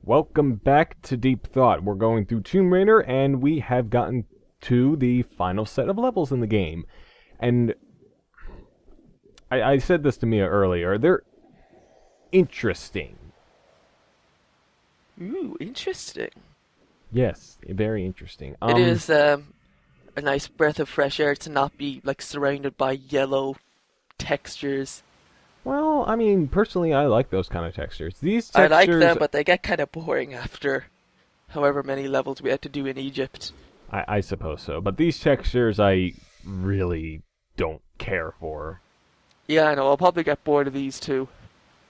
Welcome back to Deep Thought. We're going through Tomb Raider, and we have gotten to the final set of levels in the game. And I said this to Mia earlier. They're interesting. Ooh, interesting. Yes, very interesting. It is a nice breath of fresh air to not be like surrounded by yellow textures. Well, I mean, personally, I like those kind of textures. These I like textures, them, but they get kind of boring after however many levels we had to do in Egypt. I suppose so. But these textures, I really don't care for. Yeah, I know. I'll probably get bored of these too.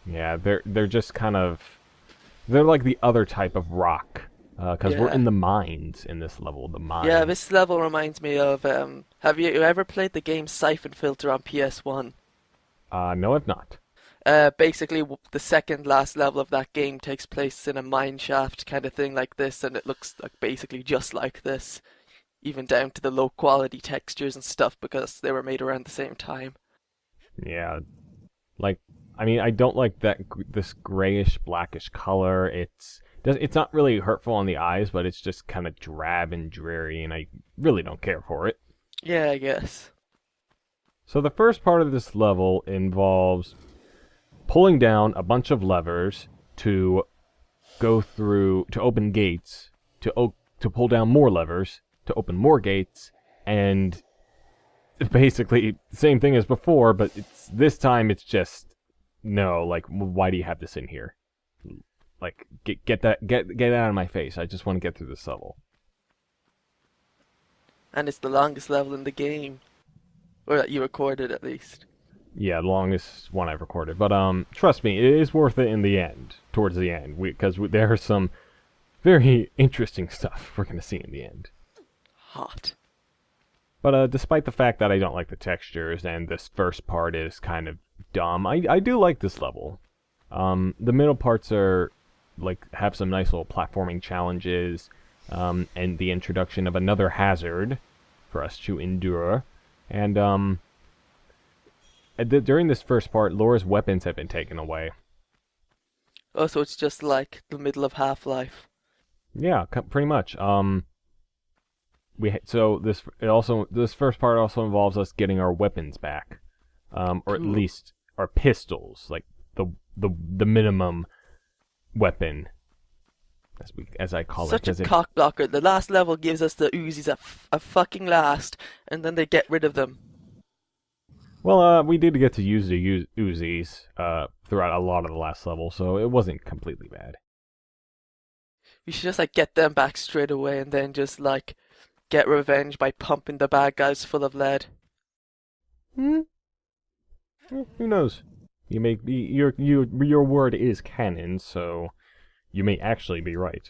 Yeah, they're just kind of, they're like the other type of rock. Because we're Yeah. in the mines in this level, the mines. Yeah, this level reminds me of. Have you ever played the game Siphon Filter on PS1? No, I've not. Basically, the second last level of that game takes place in a mine shaft kind of thing like this, and it looks like basically just like this, even down to the low quality textures and stuff because they were made around the same time. Yeah, like, I mean, I don't like this grayish, blackish color. It's not really hurtful on the eyes, but it's just kind of drab and dreary, and I really don't care for it. Yeah, I guess. So the first part of this level involves pulling down a bunch of levers to go through, to open gates, to pull down more levers, to open more gates, and basically the same thing as before, but this time it's just, no, like, why do you have this in here? Like, get that out of my face. I just want to get through this level. And it's the longest level in the game. Or that you recorded at least. Yeah, the longest one I've recorded. But trust me, it is worth it in the end, towards the end, because there's some very interesting stuff we're going to see in the end. Hot. But despite the fact that I don't like the textures and this first part is kind of dumb, I do like this level. The middle parts are, like, have some nice little platforming challenges, and the introduction of another hazard for us to endure. And during this first part, Laura's weapons have been taken away. Oh, so it's just like the middle of Half-Life. Yeah, pretty much. So this first part also involves us getting our weapons back, or at Cool. least our pistols, like the minimum weapon, as I call Such it. a cock blocker. The last level gives us the Uzis at fucking last, and then they get rid of them. Well, we did get to use the Uzis throughout a lot of the last level, so it wasn't completely bad. We should just like get them back straight away, and then just like get revenge by pumping the bad guys full of lead. Who knows? You may be, your word is canon, so you may actually be right.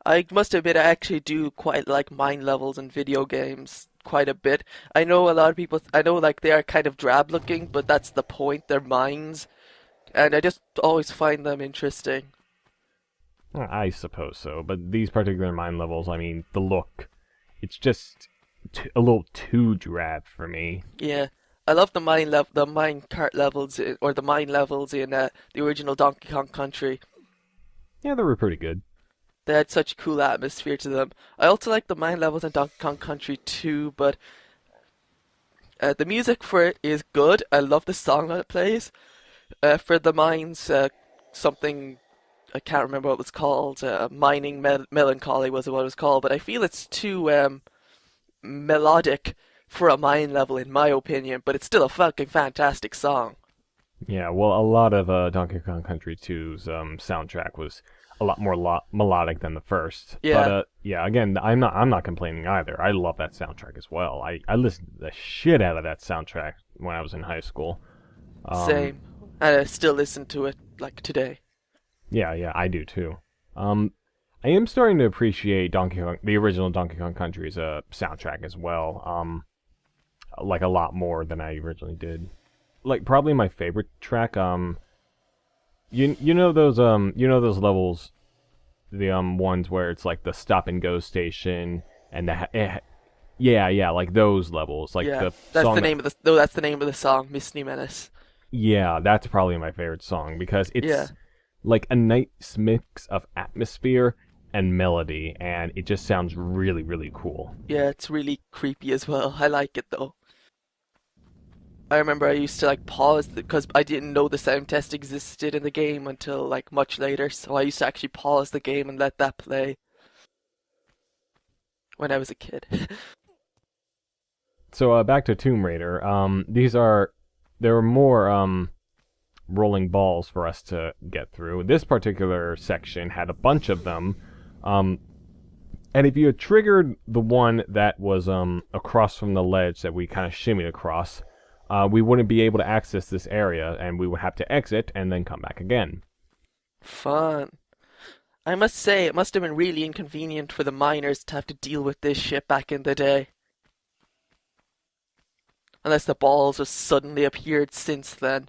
I must admit, I actually do quite like mine levels in video games quite a bit. I know a lot of people, I know like they are kind of drab looking, but that's the point, they're mines. And I just always find them interesting. I suppose so, but these particular mine levels, I mean, the look, it's just a little too drab for me. Yeah. I love the mine cart levels, or the mine levels in the original Donkey Kong Country. Yeah, they were pretty good. They had such a cool atmosphere to them. I also like the mine levels in Donkey Kong Country too, but the music for it is good. I love the song that it plays. For the mines, something I can't remember what it was called. Mining Melancholy was what it was called, but I feel it's too melodic for a mine level, in my opinion. But it's still a fucking fantastic song. Yeah, well, a lot of Donkey Kong Country 2's soundtrack was a lot more melodic than the first. Yeah. But yeah, again, I'm not complaining either. I love that soundtrack as well. I listened to the shit out of that soundtrack when I was in high school. Same. And I still listen to it like today. Yeah, I do too. I am starting to appreciate the original Donkey Kong Country's soundtrack as well. Like a lot more than I originally did. Like probably my favorite track. You know those levels, the ones where it's like the stop and go station and yeah, like those levels, like Yeah, the that's song the name of the that's the name of the song, Misty Menace. yeah, that's probably my favorite song because Yeah. like a nice mix of atmosphere and melody, and it just sounds really, really cool. Yeah, it's really creepy as well. I like it though. I remember I used to like pause because I didn't know the sound test existed in the game until like much later, so I used to actually pause the game and let that play when I was a kid. So back to Tomb Raider. There are more rolling balls for us to get through. This particular section had a bunch of them, and if you had triggered the one that was across from the ledge that we kind of shimmied across, we wouldn't be able to access this area, and we would have to exit and then come back again. Fun. I must say, it must have been really inconvenient for the miners to have to deal with this shit back in the day. Unless the balls have suddenly appeared since then.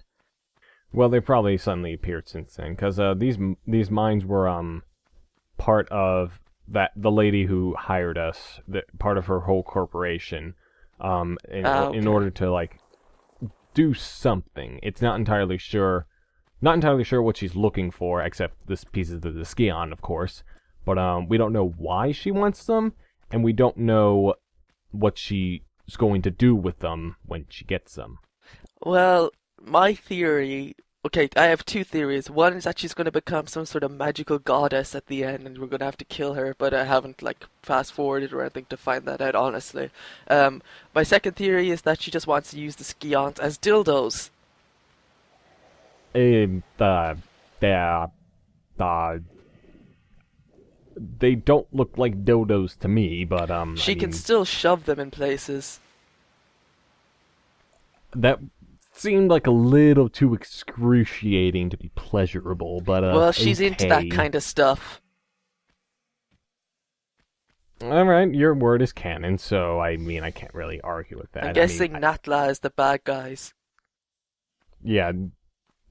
Well, they probably suddenly appeared since then, because these mines were part of the lady who hired us, part of her whole corporation, in order to like do something. It's not entirely sure what she's looking for, except this pieces of the scion, of course. But we don't know why she wants them, and we don't know what she's going to do with them when she gets them. Well, my theory. Okay, I have two theories. One is that she's going to become some sort of magical goddess at the end, and we're going to have to kill her. But I haven't like fast forwarded or anything to find that out, honestly. My second theory is that she just wants to use the scions as dildos. They don't look like dildos to me, but She can still shove them in places. that seemed like a little too excruciating to be pleasurable, but Well, she's into that okay. kind of stuff. All right, your word is canon, so I mean I can't really argue with that. I'm guessing Natla is the bad guys. Yeah,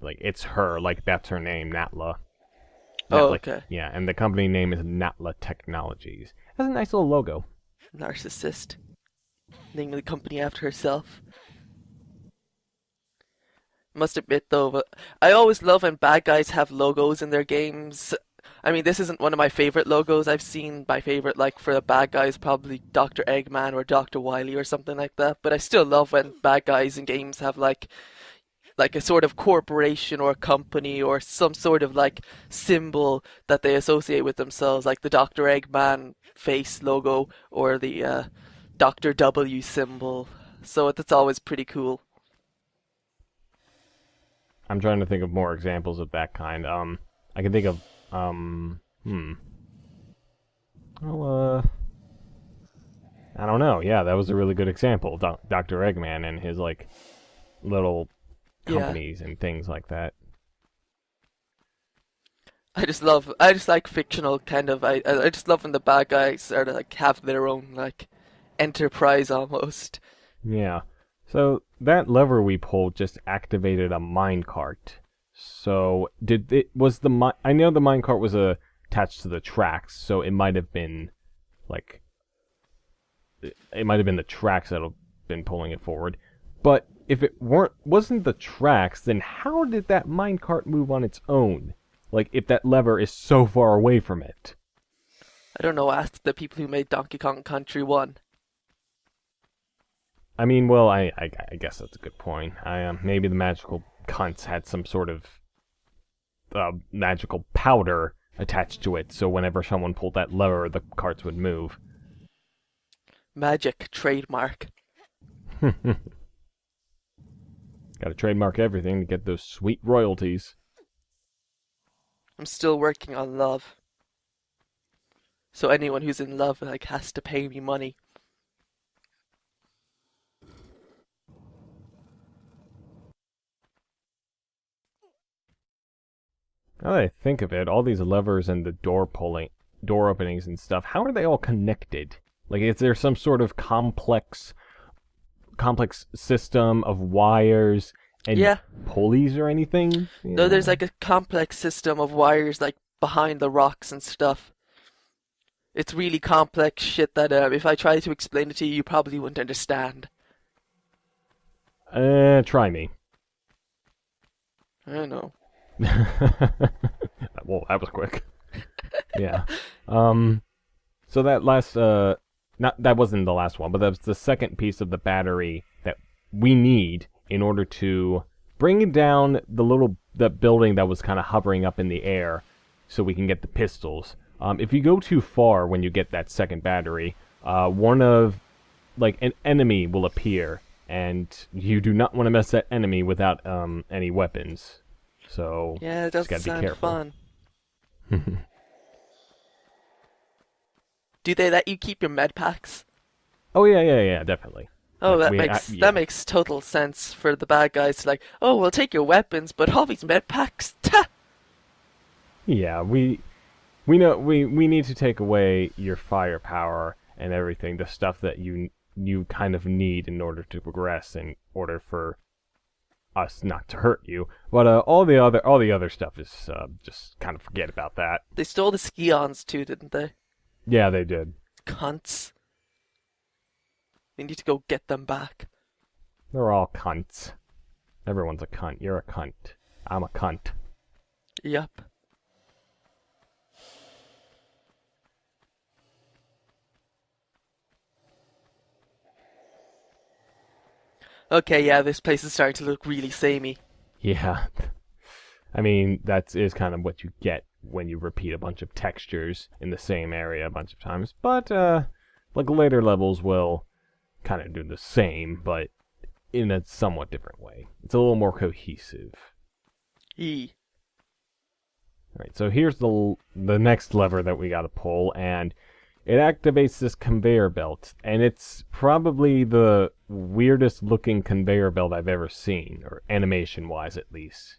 like it's her, like that's her name, Natla. Oh, Natla, okay. yeah, and the company name is Natla Technologies. It has a nice little logo. Narcissist. Naming the company after herself. Must admit though, but I always love when bad guys have logos in their games. I mean, this isn't one of my favorite logos I've seen. My favorite, like, for the bad guys, probably Dr. Eggman or Dr. Wily or something like that. But I still love when bad guys in games have, like a sort of corporation or company or some sort of, like, symbol that they associate with themselves, like the Dr. Eggman face logo or the Dr. W symbol. So that's always pretty cool. I'm trying to think of more examples of that kind. I can think of well, I don't know. Yeah, that was a really good example. Dr. Eggman and his like little companies and things like that. I just like fictional kind of, I just love when the bad guys are like have their own like enterprise almost. Yeah. So that lever we pulled just activated a minecart. So I know the minecart was attached to the tracks, so it might have been like the tracks that have been pulling it forward. But if it wasn't the tracks, then how did that minecart move on its own? Like if that lever is so far away from it. I don't know, ask the people who made Donkey Kong Country 1. I mean, well, I guess that's a good point. Maybe the magical cunts had some sort of magical powder attached to it, so whenever someone pulled that lever, the carts would move. Magic trademark. Gotta trademark everything to get those sweet royalties. I'm still working on love. So anyone who's in love like has to pay me money. Now that I think of it, all these levers and the door openings and stuff, how are they all connected? Like, is there some sort of complex system of wires and pulleys or anything? No, there's like a complex system of wires like behind the rocks and stuff. It's really complex shit that if I try to explain it to you, you probably wouldn't understand. Try me. I don't know. that was quick. Yeah. So that last, that wasn't the last one, but that was the second piece of the battery that we need in order to bring down that building that was kind of hovering up in the air, so we can get the pistols. If you go too far when you get that second battery, an enemy will appear, and you do not want to mess that enemy without any weapons. So Yeah, it just does gotta be sound careful. fun. Do they let you keep your med packs? Oh yeah, definitely. Oh, Like, that makes total sense for the bad guys to like, oh, we'll take your weapons, but all these med packs, ta! Yeah, we know we need to take away your firepower and everything, the stuff that you kind of need in order to progress, in order for us not to hurt you. But all the other stuff is just kind of forget about that. They stole the scions too, didn't they? Yeah, they did. Cunts. We need to go get them back. They're all cunts. Everyone's a cunt. You're a cunt. I'm a cunt. Yup. Okay, yeah, this place is starting to look really samey. Yeah. I mean, that is kind of what you get when you repeat a bunch of textures in the same area a bunch of times. But, later levels will kind of do the same, but in a somewhat different way. It's a little more cohesive. E. Alright, so here's the next lever that we gotta pull, and it activates this conveyor belt, and it's probably the weirdest looking conveyor belt I've ever seen, or animation-wise at least.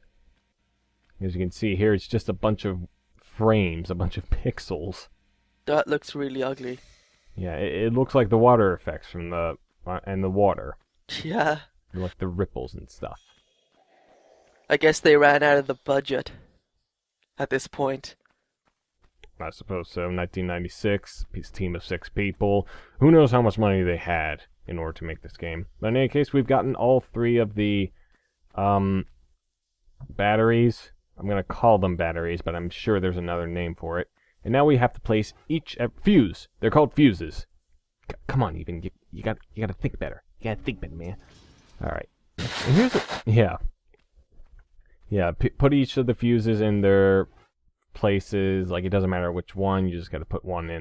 As you can see here, it's just a bunch of frames, a bunch of pixels. That looks really ugly. Yeah, it looks like the water effects from the water, Yeah. like the ripples and stuff. I guess they ran out of the budget at this point. I suppose so. 1996, team of 6 people. Who knows how much money they had in order to make this game. But in any case, we've gotten all 3 of the batteries. I'm going to call them batteries, but I'm sure there's another name for it. And now we have to place each fuse. They're called fuses. Come on, Even. You got to think better. You got to think better, man. All right. And here's put each of the fuses in their places. Like, it doesn't matter which one. You just got to put one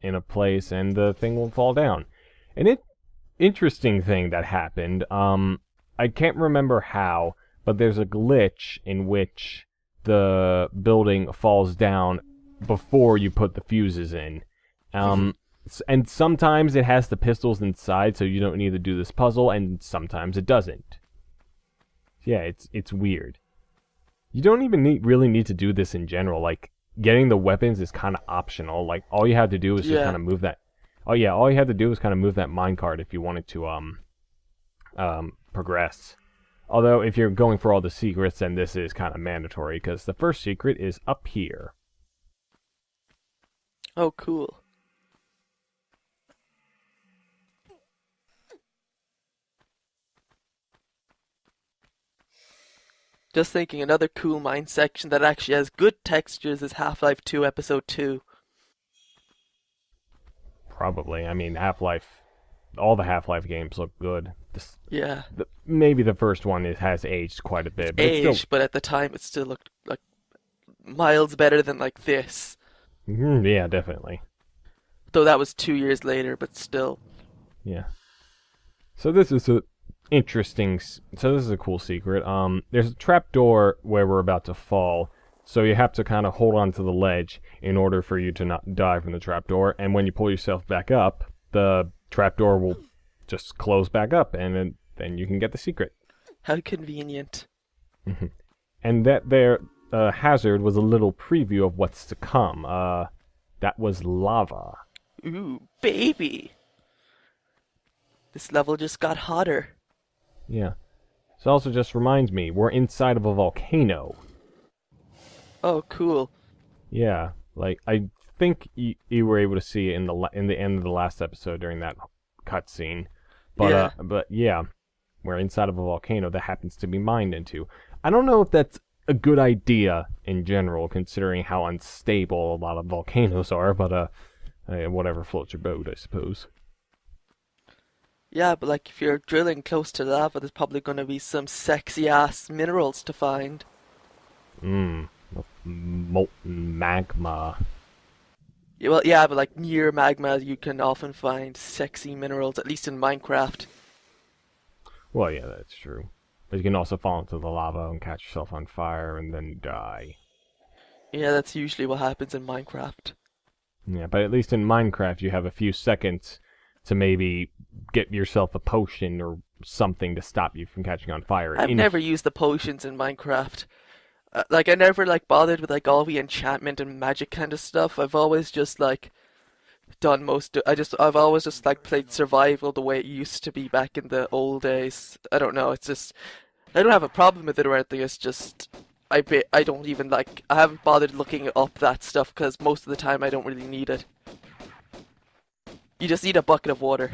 in a place, and the thing will fall down. An interesting thing that happened. I can't remember how, but there's a glitch in which the building falls down before you put the fuses in. And sometimes it has the pistols inside, so you don't need to do this puzzle, and sometimes it doesn't. Yeah, it's weird. You don't even really need to do this in general. Like, getting the weapons is kind of optional. Like, all you have to do is just kind of move that. Oh yeah, all you have to do is kind of move that minecart if you wanted to progress. Although, if you're going for all the secrets, then this is kind of mandatory, because the first secret is up here. Oh, cool. Just thinking, another cool mine section that actually has good textures is Half-Life 2 Episode 2. Probably. I mean, all the Half-Life games look good. Yeah. Maybe the first one has aged quite a bit. But but at the time it still looked like miles better than like this. Yeah, definitely. Though that was 2 years later, but still. Yeah. So this is a cool secret. There's a trapdoor where we're about to fall, so you have to kind of hold on to the ledge in order for you to not die from the trapdoor, and when you pull yourself back up, the trapdoor will just close back up, and then you can get the secret. How convenient. And that hazard was a little preview of what's to come. That was lava. Ooh, baby! This level just got hotter. Yeah. This also just reminds me, we're inside of a volcano. Oh, cool. Yeah, like, I think you were able to see it in the end of the last episode during that cutscene. But yeah, we're inside of a volcano that happens to be mined into. I don't know if that's a good idea in general, considering how unstable a lot of volcanoes are, but whatever floats your boat, I suppose. Yeah, but like if you're drilling close to lava, there's probably going to be some sexy ass minerals to find. Mmm. Molten magma. Yeah, well, yeah, but like near magma, you can often find sexy minerals, at least in Minecraft. Well, yeah, that's true. But you can also fall into the lava and catch yourself on fire and then die. Yeah, that's usually what happens in Minecraft. Yeah, but at least in Minecraft you have a few seconds to maybe get yourself a potion or something to stop you from catching on fire. I've never used the potions in Minecraft. Like I never like bothered with like all the enchantment and magic kind of stuff. I've always just like done I've always just like played survival the way it used to be back in the old days. I don't know, it's just I don't have a problem with it or anything. It's just I don't even like I haven't bothered looking up that stuff because most of the time I don't really need it. You just need a bucket of water.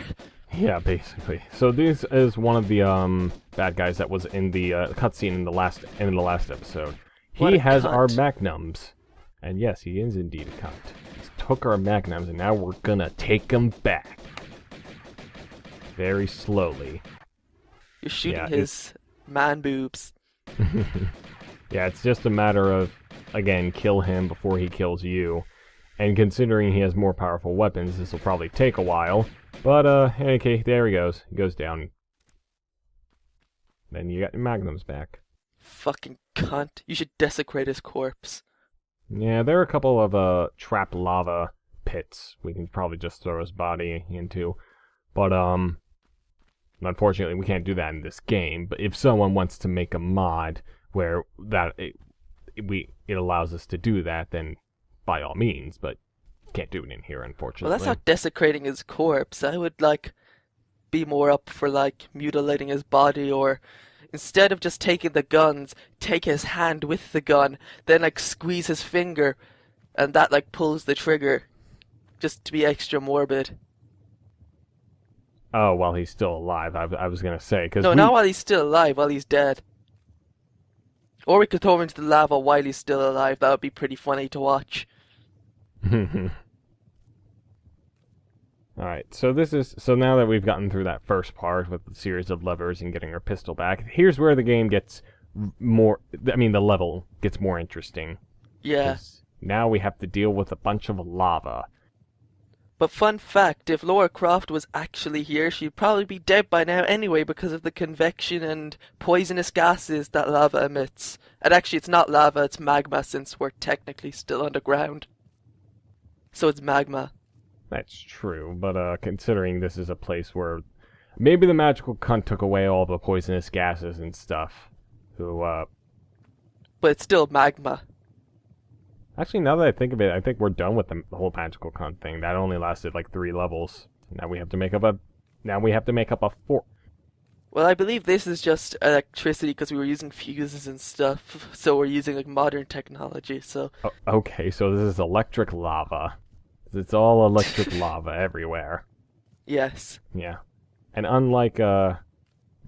Yeah, basically. So this is one of the bad guys that was in the cutscene in the last episode. What He a has our cunt. magnums, and yes, he is indeed a cunt. He's took our magnums, and now we're gonna take them back very slowly. You're shooting Yeah, his man boobs. Yeah, it's just a matter of, again, kill him before he kills you. And considering he has more powerful weapons, this will probably take a while. But, okay, there he goes. He goes down. Then you got your magnums back. Fucking cunt. You should desecrate his corpse. Yeah, there are a couple of, trapped lava pits we can probably just throw his body into. But, unfortunately we can't do that in this game. But if someone wants to make a mod where it allows us to do that, then by all means, but can't do it in here, unfortunately. Well, that's not desecrating his corpse. I would, like, be more up for, like, mutilating his body, or instead of just taking the guns, take his hand with the gun, then, like, squeeze his finger, and that, like, pulls the trigger, just to be extra morbid. Oh, while he's still alive, I was gonna say, because No, not while he's still alive, while he's dead. Or we could throw him into the lava while he's still alive. That would be pretty funny to watch. Alright, so now that we've gotten through that first part with the series of levers and getting our pistol back, here's where the game gets the level gets more interesting. Yeah. 'Cause now we have to deal with a bunch of lava. But fun fact, if Lara Croft was actually here, she'd probably be dead by now anyway because of the convection and poisonous gases that lava emits. And actually it's not lava, it's magma since we're technically still underground. So it's magma. That's true, but considering this is a place where maybe the magical cunt took away all the poisonous gases and stuff. So, But it's still magma. actually, now that I think of it, I think we're done with the whole magical cunt thing. That only lasted like 3 levels. Now we have to make up a 4. Well, I believe this is just electricity because we were using fuses and stuff. So we're using like modern technology, so... Oh, okay, so this is electric lava. It's all electric lava everywhere. Yes. Yeah. And unlike the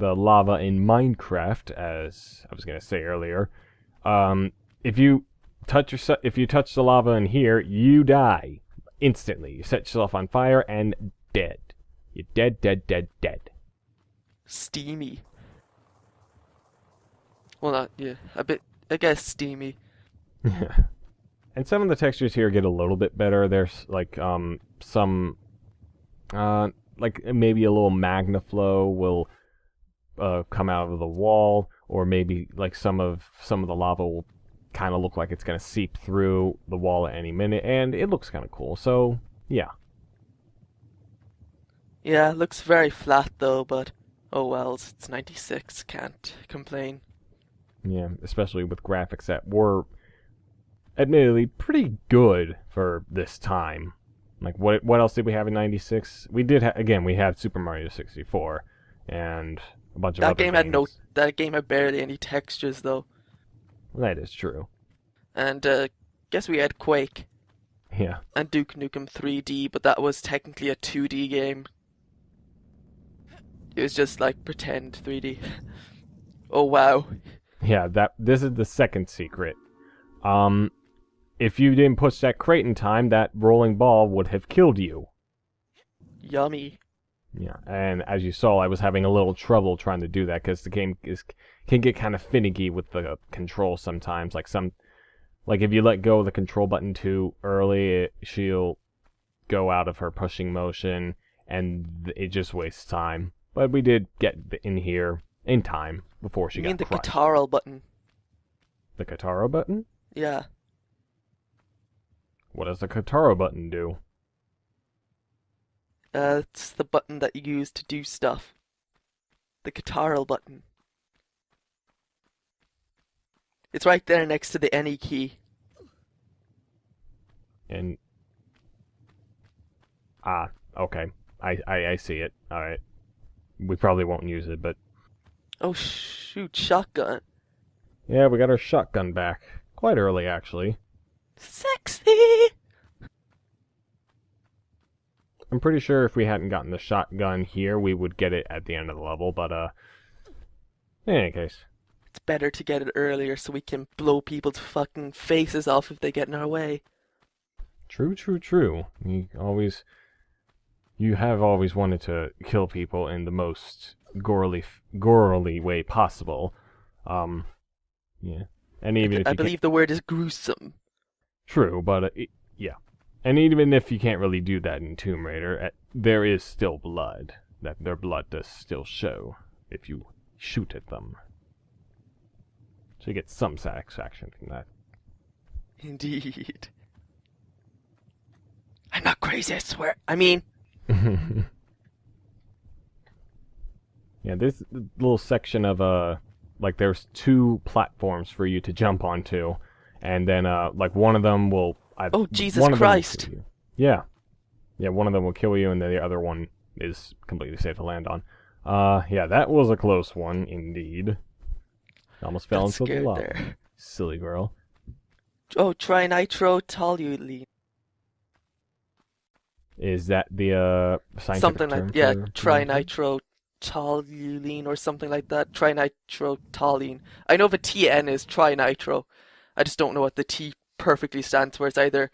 lava in Minecraft, as I was gonna say earlier, if you touch the lava in here, you die instantly. You set yourself on fire and dead. You're dead, dead, dead, dead. Steamy. Well, not, yeah, a bit, I guess steamy. Yeah. And some of the textures here get a little bit better. There's like some like maybe a little magna flow will come out of the wall, or maybe like some of the lava will kind of look like it's gonna seep through the wall at any minute, and it looks kind of cool. So yeah. Yeah, it looks very flat though, but oh well, it's 96, can't complain. Yeah, especially with graphics that were admittedly pretty good for this time. Like what else did we have in 96? We did we had Super Mario 64 and a bunch of That other game things. that game had barely any textures though. That is true. And guess we had Quake Yeah. and Duke Nukem 3D, but that was technically a 2D game. It was just like pretend 3D. Oh wow. Yeah, this is the second secret. If you didn't push that crate in time, that rolling ball would have killed you. Yummy. Yeah, and as you saw, I was having a little trouble trying to do that because the game can get kind of finicky with the control sometimes. Like if you let go of the control button too early, she'll go out of her pushing motion, and it just wastes time. But we did get in here in time before she You mean got the crushed. Katara button? The Katara button? Yeah. What does the Katara button do? It's the button that you use to do stuff. The Katara button. It's right there next to the any key. And okay. I see it. Alright. We probably won't use it, but Oh shoot, shotgun. yeah, we got our shotgun back. Quite early, actually. Sexy! I'm pretty sure if we hadn't gotten the shotgun here, we would get it at the end of the level, but, in any case. It's better to get it earlier so we can blow people's fucking faces off if they get in our way. True, true, true. You have always wanted to kill people in the most gorily way possible. Yeah. And even if I you believe the word is gruesome. True, but, yeah. And even if you can't really do that in Tomb Raider, there is still blood. Their blood does still show if you shoot at them. So you get some satisfaction from that. Indeed. I'm not crazy, I swear. I mean... Yeah, this little section of, like, there's 2 platforms for you to jump onto. And then, like, one of them will... Oh, Jesus Christ. Yeah. Yeah, one of them will kill you, and then the other one is completely safe to land on. Yeah, that was a close one, indeed. Almost fell into the lava. There. Silly girl. Oh, trinitrotoluene. Is that the, scientific Something term like, yeah, for trinitrotoluene or something like that. Trinitrotoluene. I know the TN is trinitro. I just don't know what the T perfectly stands for. It's either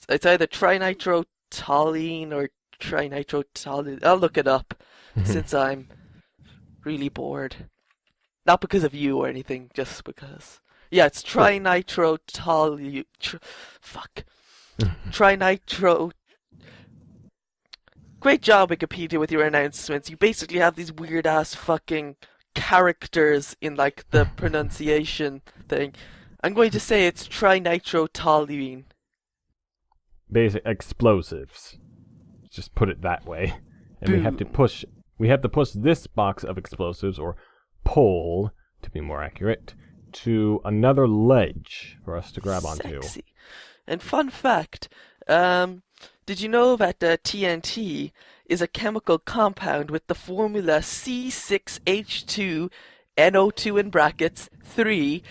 trinitrotoluene or trinitrotoluene. I'll look it up since I'm really bored. Not because of you or anything, just because. Yeah, it's trinitrotoluene. Fuck. Trinitro. Great job, Wikipedia, with your announcements. You basically have these weird ass fucking characters in like the pronunciation thing. I'm going to say it's trinitrotoluene. Basic explosives. Just put it that way. And Boom. we have to push this box of explosives, or pole, to be more accurate, to another ledge for us to grab onto. Sexy. And fun fact, did you know that TNT is a chemical compound with the formula C6H2NO2 in brackets 3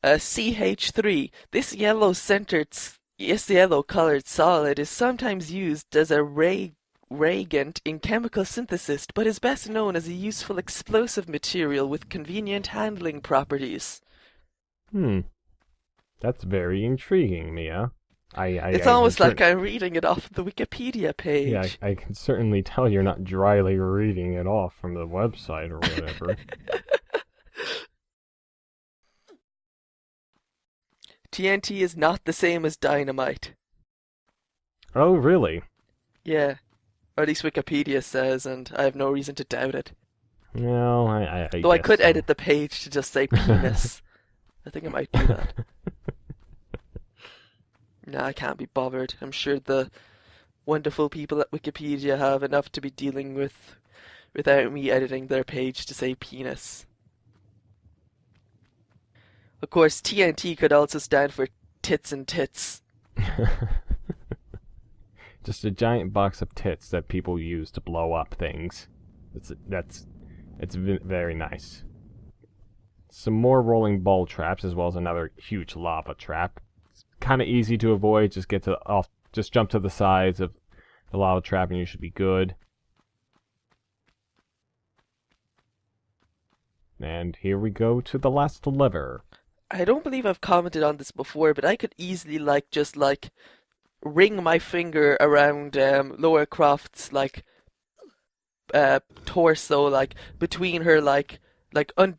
CH3. This yellow-colored solid is sometimes used as a reagent in chemical synthesis, but is best known as a useful explosive material with convenient handling properties. That's very intriguing, Mia. It's almost like I'm reading it off the Wikipedia page. Yeah, I can certainly tell you're not dryly reading it off from the website or whatever. TNT is not the same as dynamite. Oh, really? Yeah. Or at least Wikipedia says, and I have no reason to doubt it. No, I Though I guess could so. edit the page to just say penis. I think I might do that. Nah, I can't be bothered. I'm sure the wonderful people at Wikipedia have enough to be dealing with without me editing their page to say penis. Of course, TNT could also stand for tits and tits. Just a giant box of tits that people use to blow up things. It's very nice. Some more rolling ball traps, as well as another huge lava trap. It's kind of easy to avoid. Just jump to the sides of the lava trap, and you should be good. And here we go to the last lever. I don't believe I've commented on this before, but I could easily just ring my finger around Lara Croft's torso, like between her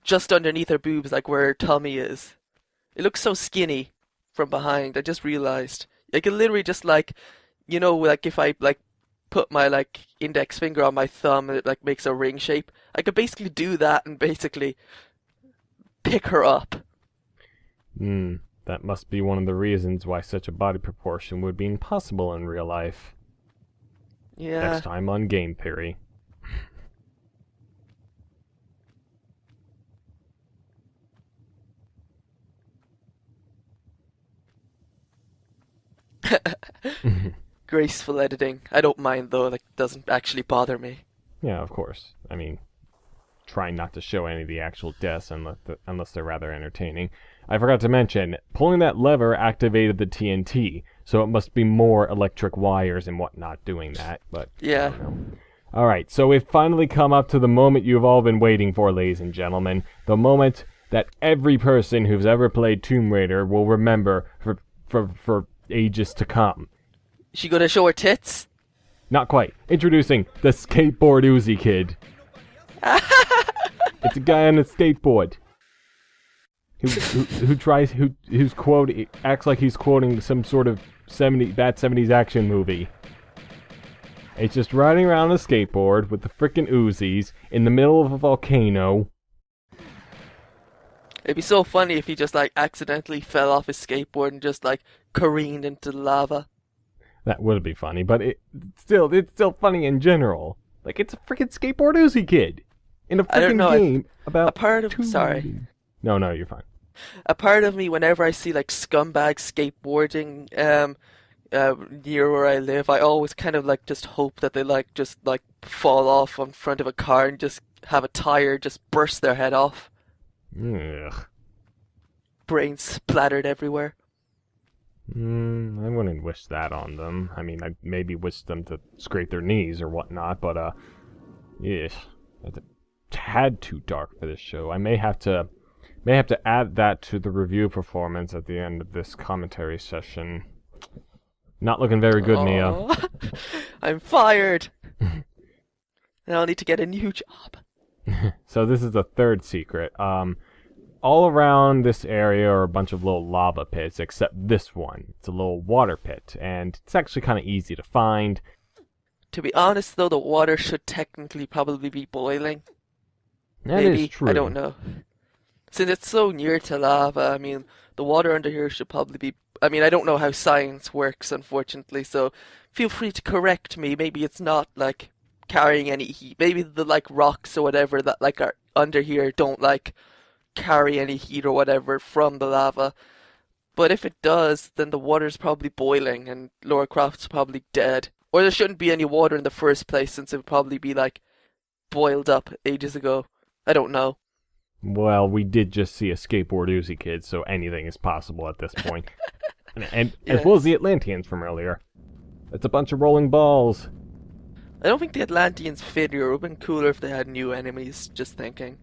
just underneath her boobs, like where her tummy is. It looks so skinny from behind. I just realized. I could literally just if I put my index finger on my thumb and it makes a ring shape. I could basically do that and basically pick her up. That must be one of the reasons why such a body proportion would be impossible in real life. Yeah. Next time on Game Theory. Graceful editing. I don't mind though, it doesn't actually bother me. Yeah, of course. I mean, trying not to show any of the actual deaths unless they're rather entertaining. I forgot to mention, pulling that lever activated the TNT, so it must be more electric wires and whatnot doing that, but... Yeah. Alright, so we've finally come up to the moment you've all been waiting for, ladies and gentlemen. The moment that every person who's ever played Tomb Raider will remember for ages to come. Is she gonna show her tits? Not quite. Introducing the Skateboard Uzi Kid. It's a guy on a skateboard who's acts like he's quoting some sort of bad 70s action movie. It's just riding around a skateboard with the frickin' Uzis in the middle of a volcano. It'd be so funny if he just accidentally fell off his skateboard and just careened into the lava. That would be funny, but it's still funny in general. It's a frickin' Skateboard Uzi Kid in a frickin' game about a part of sorry. No, you're fine. A part of me, whenever I see scumbag skateboarding near where I live, I always kind of just hope that they just fall off in front of a car and just have a tire just burst their head off. Ugh. Brains splattered everywhere. I wouldn't wish that on them. I mean, I maybe wish them to scrape their knees or whatnot, but yeah, that's a tad too dark for this show. I may have to add that to the review performance at the end of this commentary session. Not looking very good, Mia. I'm fired. Now I need to get a new job. So this is the third secret. All around this area are a bunch of little lava pits, except this one. It's a little water pit, and it's actually kind of easy to find. To be honest, though, the water should technically probably be boiling. That Maybe, is true. I don't know. Since it's so near to lava, I mean, the water under here should probably be... I mean, I don't know how science works, unfortunately, so feel free to correct me. Maybe it's not, carrying any heat. Maybe the, rocks or whatever that, are under here don't, carry any heat or whatever from the lava. But if it does, then the water's probably boiling and Lara Croft's probably dead. Or there shouldn't be any water in the first place, since it would probably be boiled up ages ago. I don't know. Well, we did just see a Skateboard Uzi Kid, so anything is possible at this point. and Yes. As well as the Atlanteans from earlier. It's a bunch of rolling balls. I don't think the Atlanteans fit here. It would have been cooler if they had new enemies, just thinking.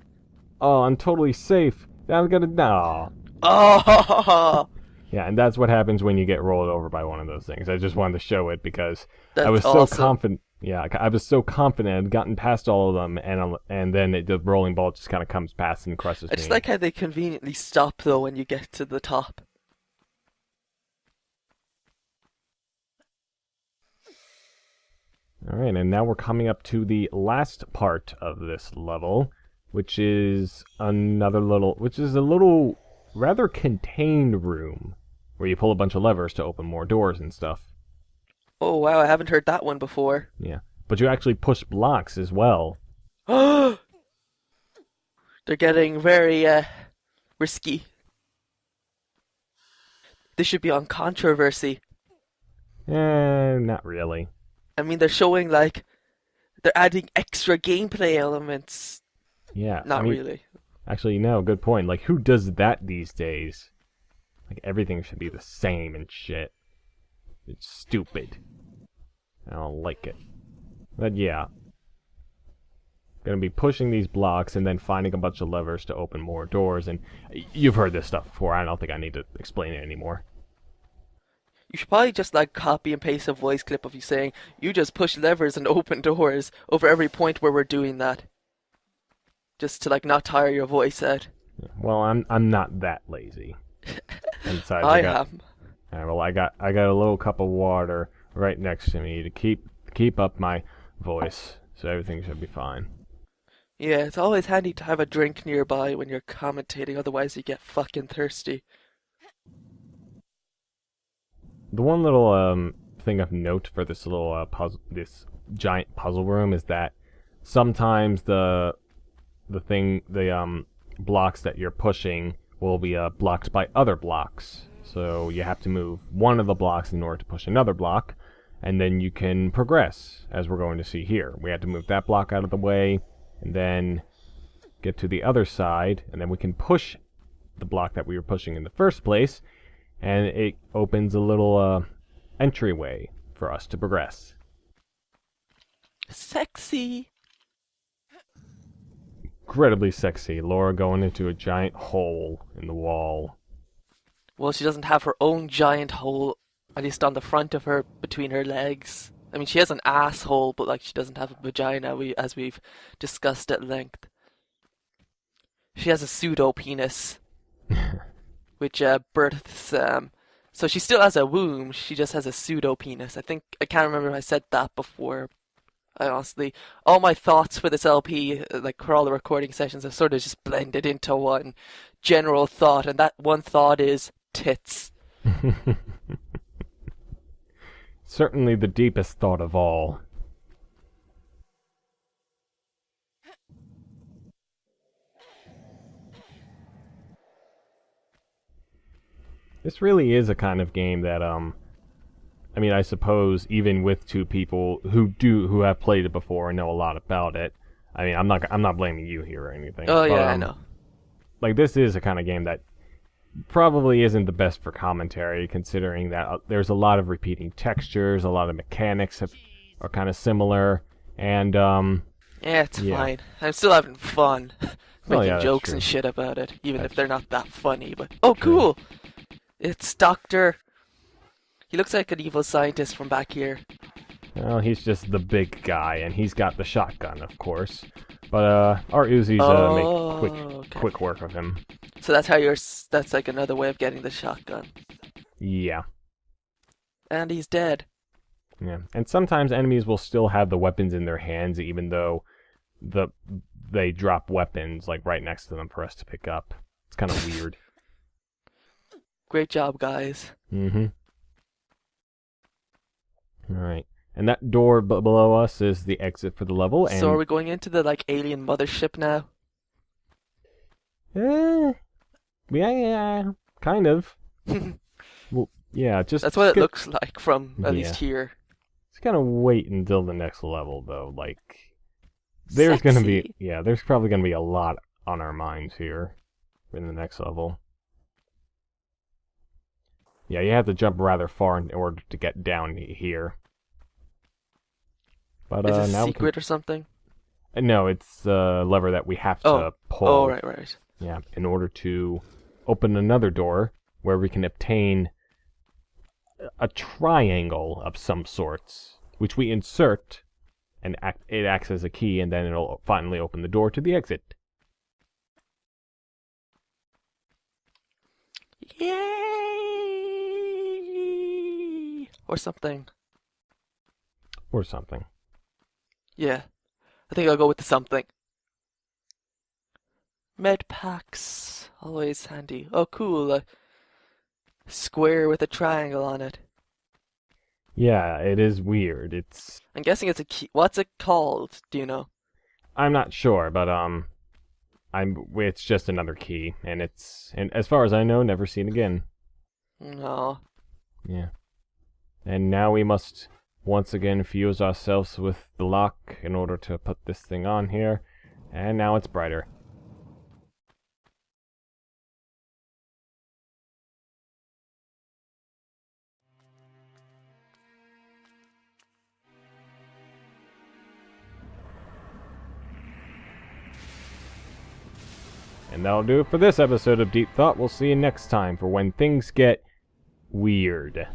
Oh, I'm totally safe. I'm gonna... No. Oh! Yeah, and that's what happens when you get rolled over by one of those things. I just wanted to show it because That's I was awesome. so confident. Yeah, I was so confident, I'd gotten past all of them, and then the rolling ball just kind of comes past and crushes I just me. like how they conveniently stop, though, when you get to the top. Alright, and now we're coming up to the last part of this level, which is a little rather contained room where you pull a bunch of levers to open more doors and stuff. Oh, wow, I haven't heard that one before. Yeah, but you actually push blocks as well. They're getting very, risky. This should be on controversy. Not really. I mean, they're showing, they're adding extra gameplay elements. Yeah. Not really. Actually, no, good point. Who does that these days? Everything should be the same and shit. It's stupid. I don't like it. But yeah. going to be pushing these blocks and then finding a bunch of levers to open more doors. And you've heard this stuff before. I don't think I need to explain it anymore. You should probably just like copy and paste a voice clip of you saying, "You just push levers and open doors" over every point where we're doing that. Just to like not tire your voice out. Well, I'm not that lazy. And besides, I am. Alright, well, I got a little cup of water right next to me to keep up my voice, so everything should be fine. Yeah, it's always handy to have a drink nearby when you're commentating, otherwise you get fucking thirsty. The one little thing of note for this little puzzle, this giant puzzle room, is that sometimes the blocks that you're pushing will be blocked by other blocks. So you have to move one of the blocks in order to push another block, and then you can progress, as we're going to see here. We have to move that block out of the way, and then get to the other side, and then we can push the block that we were pushing in the first place, and it opens a little entryway for us to progress. Sexy! Incredibly sexy. Laura going into a giant hole in the wall. Well, she doesn't have her own giant hole, at least on the front of her, between her legs. I mean, she has an asshole, but like she doesn't have a vagina, as we've discussed at length. She has a pseudo penis, which births. So she still has a womb. She just has a pseudo penis. I can't remember if I said that before. I honestly, all my thoughts for this LP, like for all the recording sessions, have sort of just blended into one general thought, and that one thought is tits. Certainly the deepest thought of all. This really is a kind of game that, I mean, I suppose even with two people who have played it before and know a lot about it, I mean, I'm not blaming you here or anything. Oh but, yeah, I know. Like, this is a kind of game that probably isn't the best for commentary, considering that there's a lot of repeating textures, a lot of mechanics are kind of similar, and Yeah, it's fine. I'm still having fun making jokes and shit about it, even if they're not that funny. But oh, cool! It's Doctor. He looks like an evil scientist from back here. Well, he's just the big guy, and he's got the shotgun, of course. But our Uzis make quick work of him. So that's that's like another way of getting the shotgun. Yeah. And he's dead. Yeah, and sometimes enemies will still have the weapons in their hands, even though they drop weapons like right next to them for us to pick up. It's kind of weird. Great job, guys. Mm-hmm. All right. And that door below us is the exit for the level. And so are we going into the like alien mothership now? Yeah, kind of. Well, yeah, just that's what it looks like from at least here. Just gotta wait until the next level, though. Like, there's probably gonna be a lot on our minds here in the next level. Yeah, you have to jump rather far in order to get down here. But is it now secret or something? No, it's a lever that we have to pull. Oh, right. Yeah, in order to open another door where we can obtain a triangle of some sorts, which we insert, and it acts as a key, and then it'll finally open the door to the exit. Yay! Or something. Or something. Yeah. I think I'll go with the something. Med packs. Always handy. Oh, cool. A square with a triangle on it. Yeah, it is weird. I'm guessing it's a key. What's it called? Do you know? I'm not sure, but it's just another key, and as far as I know, never seen again. No. Yeah. And now we must once again fuse ourselves with the lock in order to put this thing on here, and now it's brighter. And that'll do it for this episode of Deep Thought. We'll see you next time for when things get weird.